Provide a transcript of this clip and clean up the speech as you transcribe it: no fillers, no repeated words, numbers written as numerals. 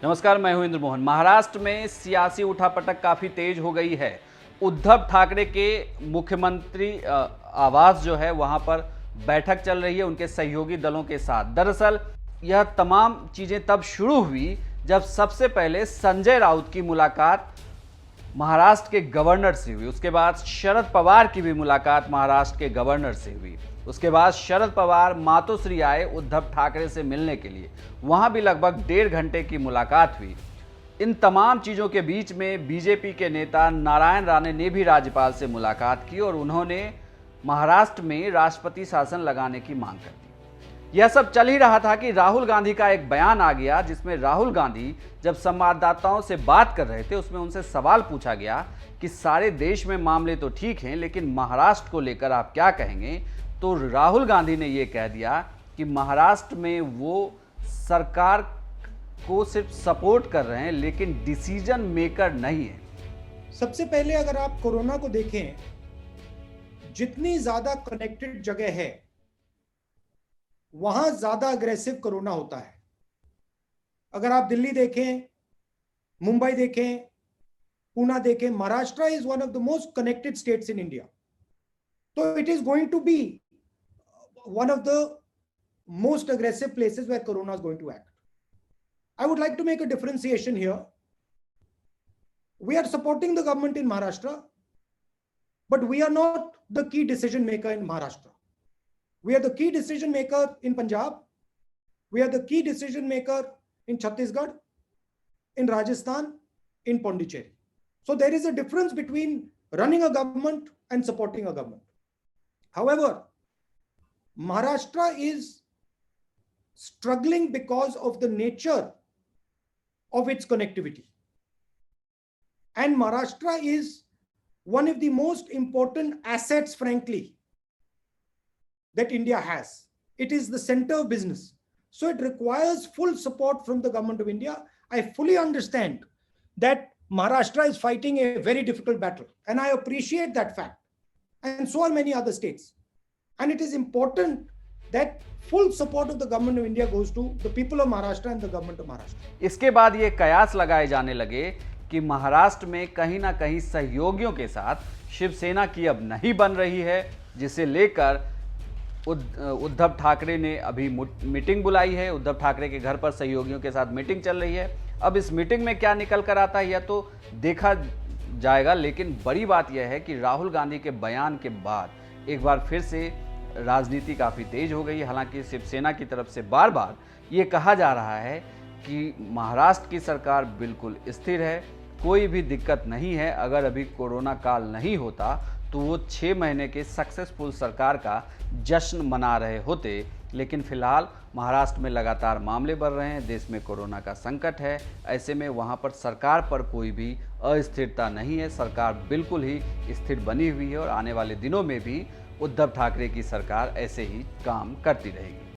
नमस्कार, मैं हूं इंद्र मोहन। महाराष्ट्र में सियासी उठापटक काफी तेज हो गई है। उद्धव ठाकरे के मुख्यमंत्री आवास जो है वहां पर बैठक चल रही है उनके सहयोगी दलों के साथ। दरअसल यह तमाम चीजें तब शुरू हुई जब सबसे पहले संजय राउत की मुलाकात महाराष्ट्र के गवर्नर से हुई। उसके बाद शरद पवार की भी मुलाकात महाराष्ट्र के गवर्नर से हुई। उसके बाद शरद पवार मातोश्री आए उद्धव ठाकरे से मिलने के लिए। वहां भी लगभग 1.5 घंटे की मुलाकात हुई। इन तमाम चीज़ों के बीच में बीजेपी के नेता नारायण राणे ने भी राज्यपाल से मुलाकात की और उन्होंने महाराष्ट्र में राष्ट्रपति शासन लगाने की मांग कर दी। यह सब चल ही रहा था कि राहुल गांधी का एक बयान आ गया, जिसमें राहुल गांधी जब संवाददाताओं से बात कर रहे थे उसमें उनसे सवाल पूछा गया कि सारे देश में मामले तो ठीक हैं, लेकिन महाराष्ट्र को लेकर आप क्या कहेंगे। तो राहुल गांधी ने यह कह दिया कि महाराष्ट्र में वो सरकार को सिर्फ सपोर्ट कर रहे हैं, लेकिन डिसीजन मेकर नहीं है। सबसे पहले अगर आप कोरोना को देखें, जितनी ज्यादा कनेक्टेड जगह है वहां ज्यादा अग्रेसिव कोरोना होता है। अगर आप दिल्ली देखें, मुंबई देखें, पुणे देखें, Maharashtra is one of the most connected states in India. तो it is going to be one of the most aggressive places where corona is going to act. I would like to make a differentiation here. We are supporting the government in Maharashtra, but we are not the key decision maker in Maharashtra. We are the key decision maker in Punjab. We are the key decision maker in Chhattisgarh, in Rajasthan, in Pondicherry. So there is a difference between running a government and supporting a government. However, Maharashtra is struggling because of the nature of its connectivity. And Maharashtra is one of the most important assets, frankly, that India has. It is the center of business. So it requires full support from the government of India. I fully understand that Maharashtra is fighting a very difficult battle, and I appreciate that fact. And so are many other states. And it is important that full support of the government of India goes to the people of Maharashtra and the government of Maharashtra. इसके बाद ये कयास लगाए जाने लगे कि महाराष्ट्र में कहीं ना कहीं सहयोगियों के साथ शिवसेना की अब नहीं बन रही है, जिसे लेकर उद्धव ठाकरे ने अभी मीटिंग बुलाई है। उद्धव ठाकरे के घर पर सहयोगियों के साथ मीटिंग चल रही है। अब इस मीटिंग में क्या निकल कर आता है यह तो देखा जाएगा, लेकिन बड़ी बात यह है कि राहुल गांधी के बयान के बाद एक बार फिर से राजनीति काफ़ी तेज हो गई। हालांकि शिवसेना की तरफ से बार बार ये कहा जा रहा है कि महाराष्ट्र की सरकार बिल्कुल स्थिर है, कोई भी दिक्कत नहीं है। अगर अभी कोरोना काल नहीं होता तो वो 6 महीने के सक्सेसफुल सरकार का जश्न मना रहे होते। लेकिन फिलहाल महाराष्ट्र में लगातार मामले बढ़ रहे हैं, देश में कोरोना का संकट है। ऐसे में वहाँ पर सरकार पर कोई भी अस्थिरता नहीं है। सरकार बिल्कुल ही स्थिर बनी हुई है और आने वाले दिनों में भी उद्धव ठाकरे की सरकार ऐसे ही काम करती रहेगी।